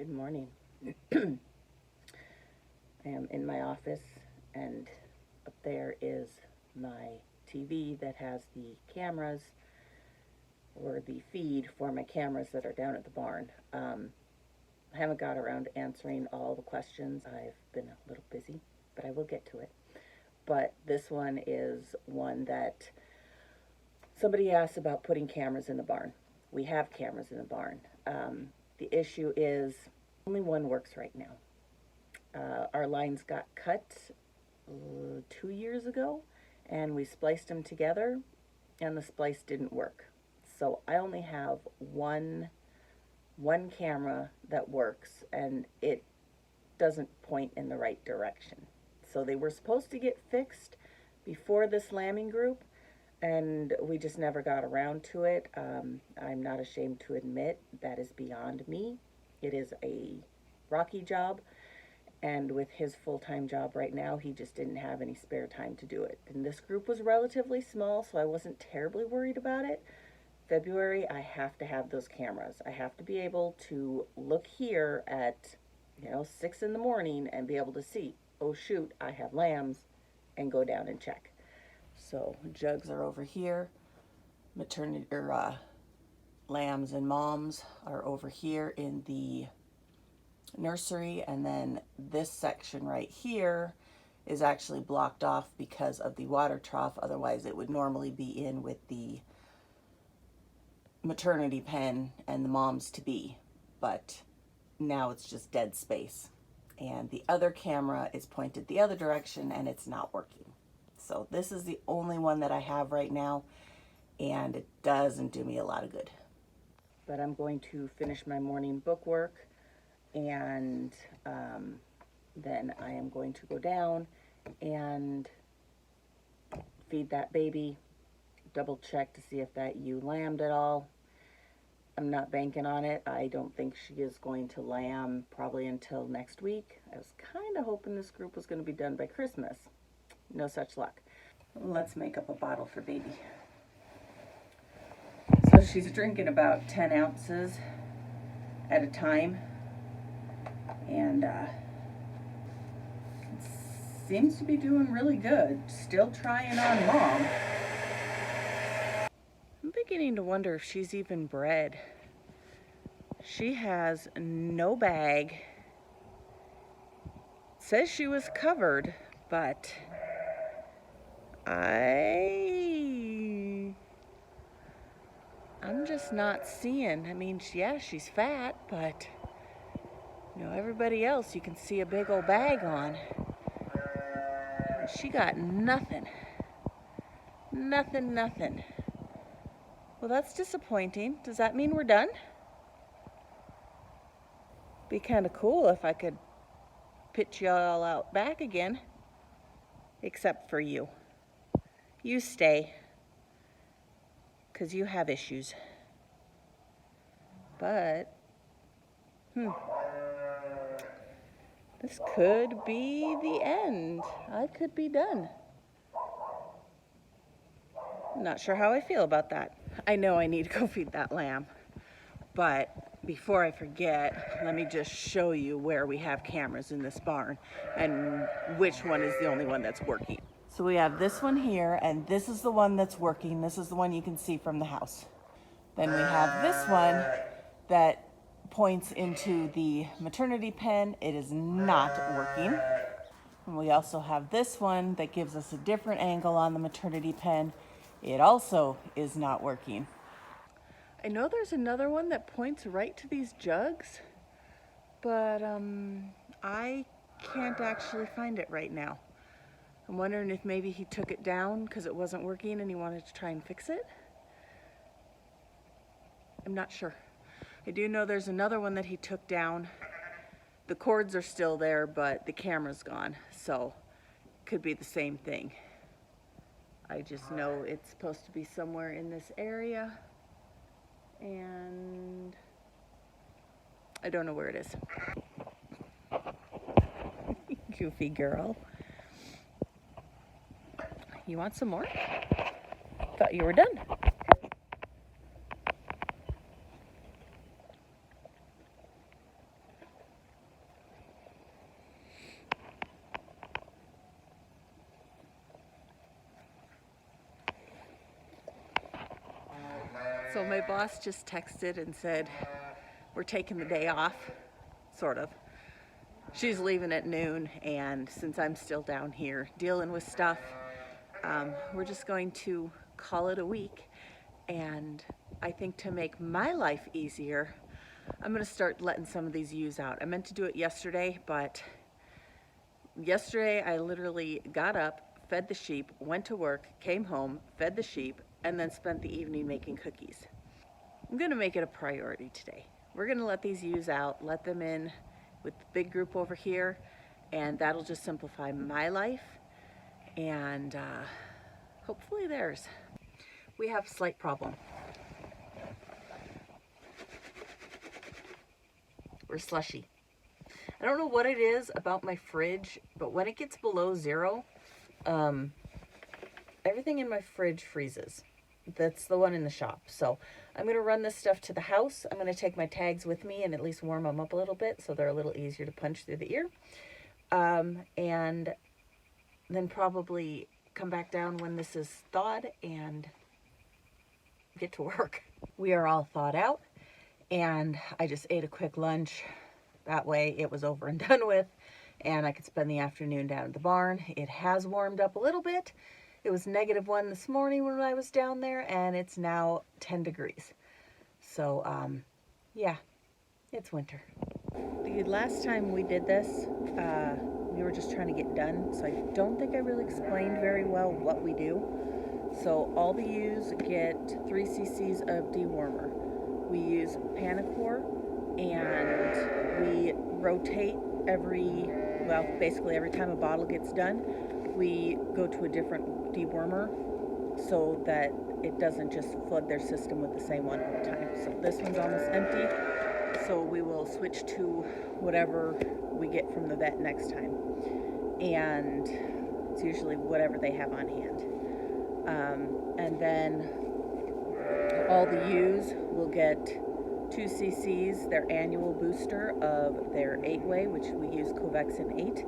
Good morning. I am in my office, and up there is my TV that has the cameras or the feed for my cameras that are down at the barn. I haven't got around to answering all the questions. I've been a little busy, but I will get to it. But this one is one that somebody asked about putting cameras in the barn. We have cameras in the barn. The issue is only one works right now. Our lines got cut 2 years ago, and we spliced them together, and the splice didn't work. So I only have one camera that works, and it doesn't point in the right direction. So they were supposed to get fixed before this lambing group, and we just never got around to it. I'm not ashamed to admit that is beyond me. It is a rocky job, and with his full-time job right now, he just didn't have any spare time to do it. And this group was relatively small, so I wasn't terribly worried about it. February, I have to have those cameras. I have to be able to look here at 6 in the morning and be able to see, oh shoot, I have lambs, and go down and check. So jugs are over here, maternity or lambs and moms are over here in the nursery, and then this section right here is actually blocked off because of the water trough. Otherwise it would normally be in with the maternity pen and the moms to be, but now it's just dead space. And the other camera is pointed the other direction and it's not working. So this is the only one that I have right now, and it doesn't do me a lot of good. But I'm going to finish my morning book work, and then I am going to go down and feed that baby, double check to see if that ewe lambed at all. I'm not banking on it. I don't think she is going to lamb probably until next week. I was kind of hoping this group was going to be done by Christmas. No such luck. Let's make up a bottle for baby. So she's drinking about 10 ounces at a time, and seems to be doing really good. Still trying on mom. I'm beginning to wonder if she's even bred. She has no bag. Says she was covered, but I'm just not seeing. I mean, yeah, she's fat, but everybody else you can see a big old bag on. She got nothing. Nothing. Well, that's disappointing. Does that mean we're done? Be kind of cool if I could pitch y'all out back again. Except for you. You stay. 'Cause you have issues. But, this could be the end. I could be done. I'm not sure how I feel about that. I know I need to go feed that lamb. But before I forget, let me just show you where we have cameras in this barn and which one is the only one that's working. So we have this one here, and this is the one that's working. This is the one you can see from the house. Then we have this one that points into the maternity pen. It is not working. And we also have this one that gives us a different angle on the maternity pen. It also is not working. I know there's another one that points right to these jugs, but I can't actually find it right now. I'm wondering if maybe he took it down because it wasn't working and he wanted to try and fix it. I'm not sure. I do know there's another one that he took down. The cords are still there, but the camera's gone, so it could be the same thing. I just know it's supposed to be somewhere in this area, and I don't know where it is. Goofy girl. You want some more? Thought you were done. So my boss just texted and said, we're taking the day off, sort of. She's leaving at noon, and since I'm still down here dealing with stuff, we're just going to call it a week. And I think to make my life easier, I'm going to start letting some of these ewes out. I meant to do it yesterday, but yesterday I literally got up, fed the sheep, went to work, came home, fed the sheep, and then spent the evening making cookies. I'm going to make it a priority today. We're going to let these ewes out, let them in with the big group over here, and that'll just simplify my life and hopefully theirs. We have a slight problem. We're slushy. I don't know what it is about my fridge, but when it gets below 0, everything in my fridge freezes. That's the one in the shop. So I'm going to run this stuff to the house. I'm going to take my tags with me and at least warm them up a little bit so they're a little easier to punch through the ear. And then probably come back down when this is thawed and get to work. We are all thawed out, and I just ate a quick lunch. That way it was over and done with, and I could spend the afternoon down at the barn. It has warmed up a little bit. It was -1 this morning when I was down there, and it's now 10 degrees. So, yeah, it's winter. The last time we did this, we were just trying to get done, so I don't think I really explained very well what we do. So all the ewes get 3 cc's of dewormer. We use Panacore, and we rotate basically every time a bottle gets done, we go to a different dewormer so that it doesn't just flood their system with the same one all the time. So this one's almost empty, so we will switch to whatever we get from the vet next time. And it's usually whatever they have on hand. And then all the ewes will get 2 cc's, their annual booster of their 8-way, which we use Vaccination 8.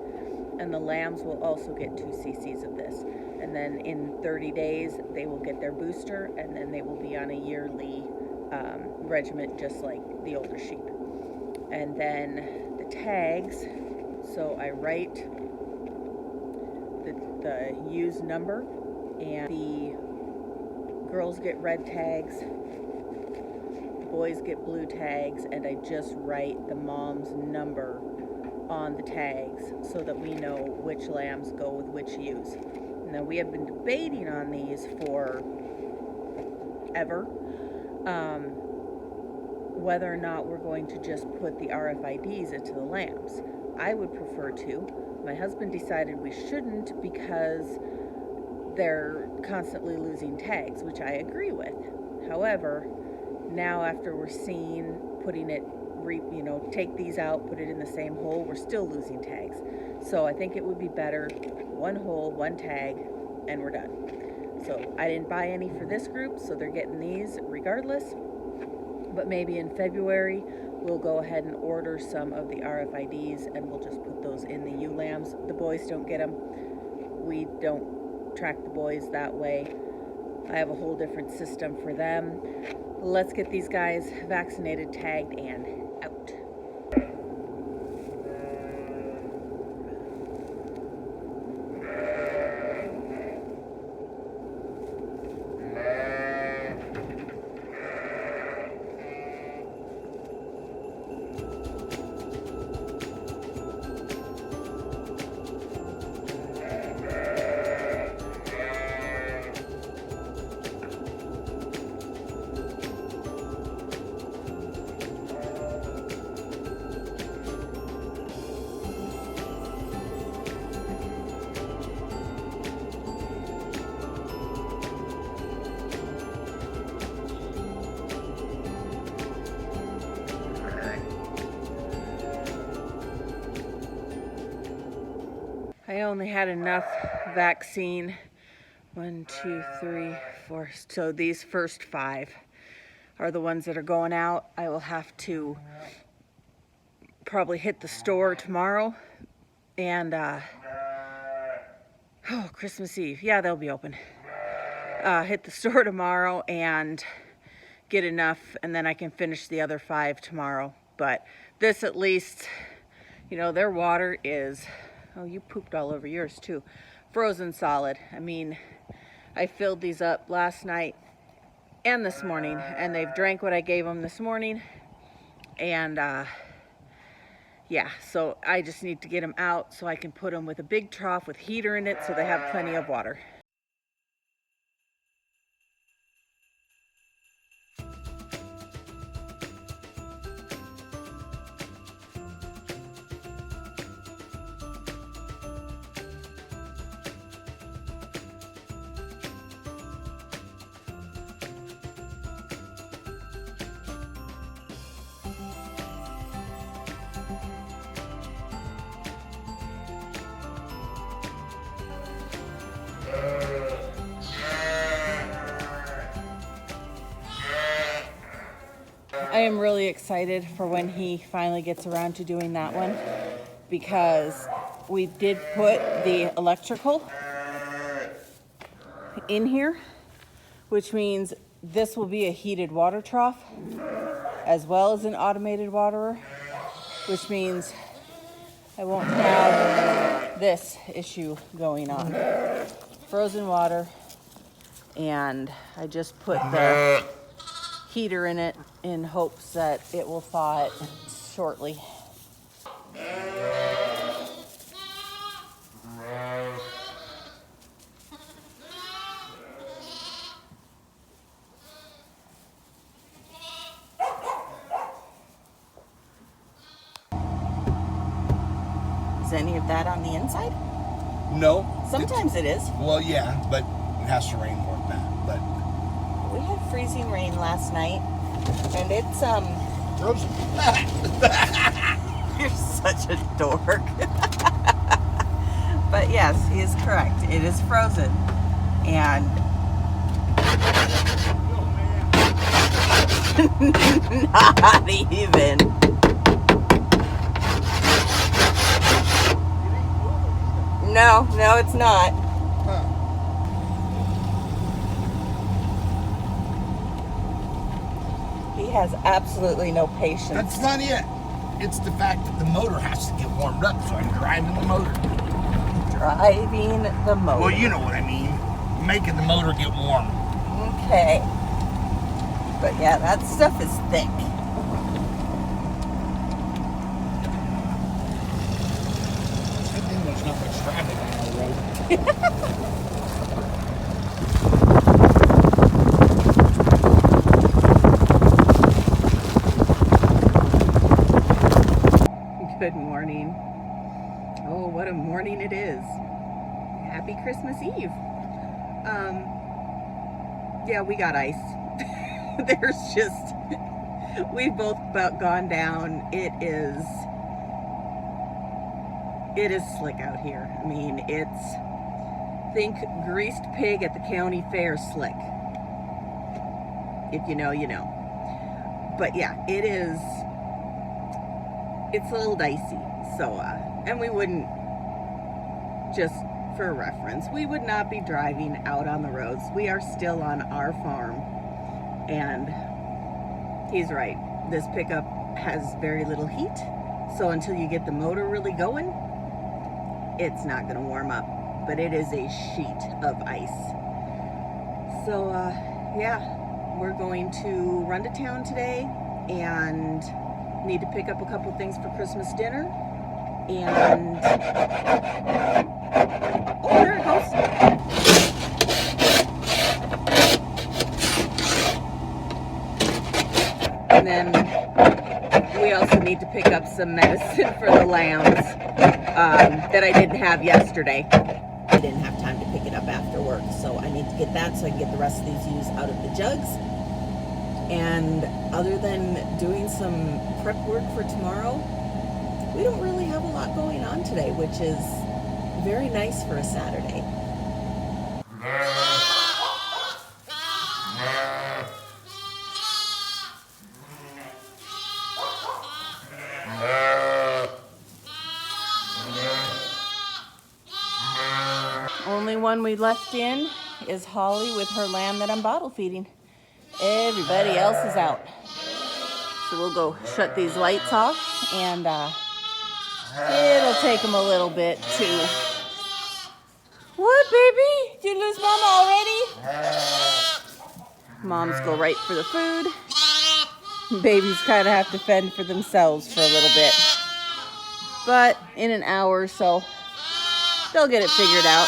And the lambs will also get 2 cc's of this. And then in 30 days, they will get their booster, and then they will be on a yearly regimen, just like the older sheep. And then the tags, so I write the ewes number, and the girls get red tags, the boys get blue tags, and I just write the mom's number on the tags so that we know which lambs go with which ewes. Now, we have been debating on these for ever, whether or not we're going to just put the RFIDs into the lambs. I would prefer to. My husband decided we shouldn't because they're constantly losing tags, which I agree with. However, now after we're seeing putting it, take these out, put it in the same hole, we're still losing tags. So I think it would be better, 1 hole, 1 tag, and we're done. So I didn't buy any for this group, so they're getting these regardless. But maybe in February, we'll go ahead and order some of the RFIDs, and we'll just put those in the ewe lambs. The boys don't get them. We don't track the boys that way. I have a whole different system for them. Let's get these guys vaccinated, tagged, and out. I only had enough vaccine. 1, 2, 3, 4. So these first 5 are the ones that are going out. I will have to probably hit the store tomorrow and Christmas Eve. Yeah, they'll be open. Hit the store tomorrow and get enough, and then I can finish the other 5 tomorrow. But this at least, you know, their water is, oh, you pooped all over yours too, frozen solid. I mean, I filled these up last night and this morning, and they've drank what I gave them this morning. And yeah, so I just need to get them out so I can put them with a big trough with heater in it so they have plenty of water. I am really excited for when he finally gets around to doing that one, because we did put the electrical in here, which means this will be a heated water trough as well as an automated waterer, which means I won't have this issue going on. Frozen water, and I just put the heater in it in hopes that it will thaw it shortly. Is any of that on the inside? No. Sometimes it is. Well, yeah, but it has to rain more than that. But we had freezing rain last night, and it's frozen. You're such a dork. But yes, he is correct. It is frozen, and not even. No, it's not. Huh. He has absolutely no patience. That's not it. It's the fact that the motor has to get warmed up, so I'm driving the motor. Driving the motor. Well, you know what I mean. Making the motor get warm. Okay. But yeah, that stuff is thick. Good thing there's not much traffic on our road. Good morning. Oh, what a morning it is. Happy Christmas Eve. Yeah, we got ice. There's just, we've both about gone down. It is slick out here. I mean, it's, think greased pig at the county fair slick. If you know, you know. But yeah, it's a little dicey. So, and we wouldn't, just for reference, we would not be driving out on the roads. We are still on our farm. And he's right. This pickup has very little heat. So until you get the motor really going, it's not going to warm up. But it is a sheet of ice. So, yeah, we're going to run to town today and need to pick up a couple things for Christmas dinner. And oh, there it goes. And then we also need to pick up some medicine for the lambs that I didn't have yesterday. I didn't have time to pick it up after work, so I need to get that so I can get the rest of these ewes out of the jugs. And other than doing some prep work for tomorrow, we don't really have a lot going on today, which is very nice for a Saturday. Only one we left in is Holly with her lamb that I'm bottle feeding. Everybody else is out. So we'll go shut these lights off, and it'll take them a little bit to... What, baby? Did you lose Mama already? Moms go right for the food. Babies kind of have to fend for themselves for a little bit. But in an hour or so, they'll get it figured out.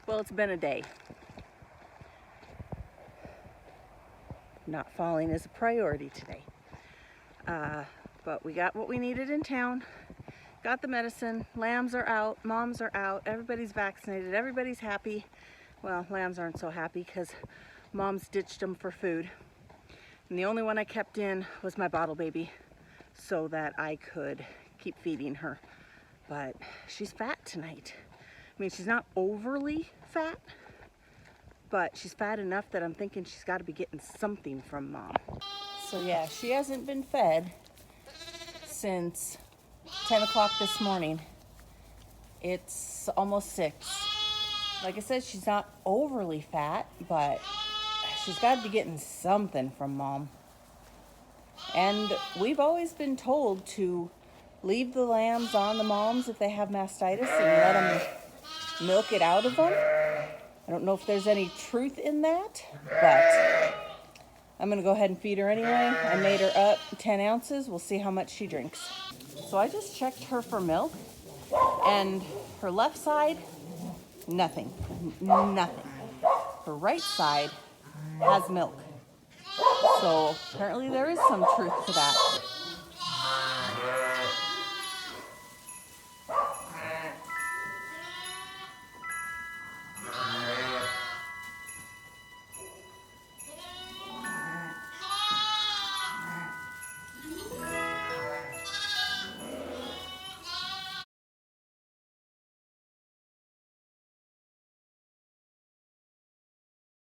Well, it's been a day. Not falling is a priority today. But we got what we needed in town. Got the medicine. Lambs are out. Moms are out. Everybody's vaccinated. Everybody's happy. Well, lambs aren't so happy because moms ditched them for food. And the only one I kept in was my bottle baby so that I could keep feeding her. But she's fat tonight. I mean, she's not overly fat, but she's fat enough that I'm thinking she's got to be getting something from Mom. So yeah, she hasn't been fed since 10 o'clock this morning. It's almost 6. Like I said, she's not overly fat, but she's got to be getting something from Mom. And we've always been told to leave the lambs on the moms if they have mastitis and let them milk it out of them. I don't know if there's any truth in that, but I'm going to go ahead and feed her anyway. I made her up 10 ounces. We'll see how much she drinks. So I just checked her for milk, and her left side, nothing. Her right side has milk. So apparently there is some truth to that.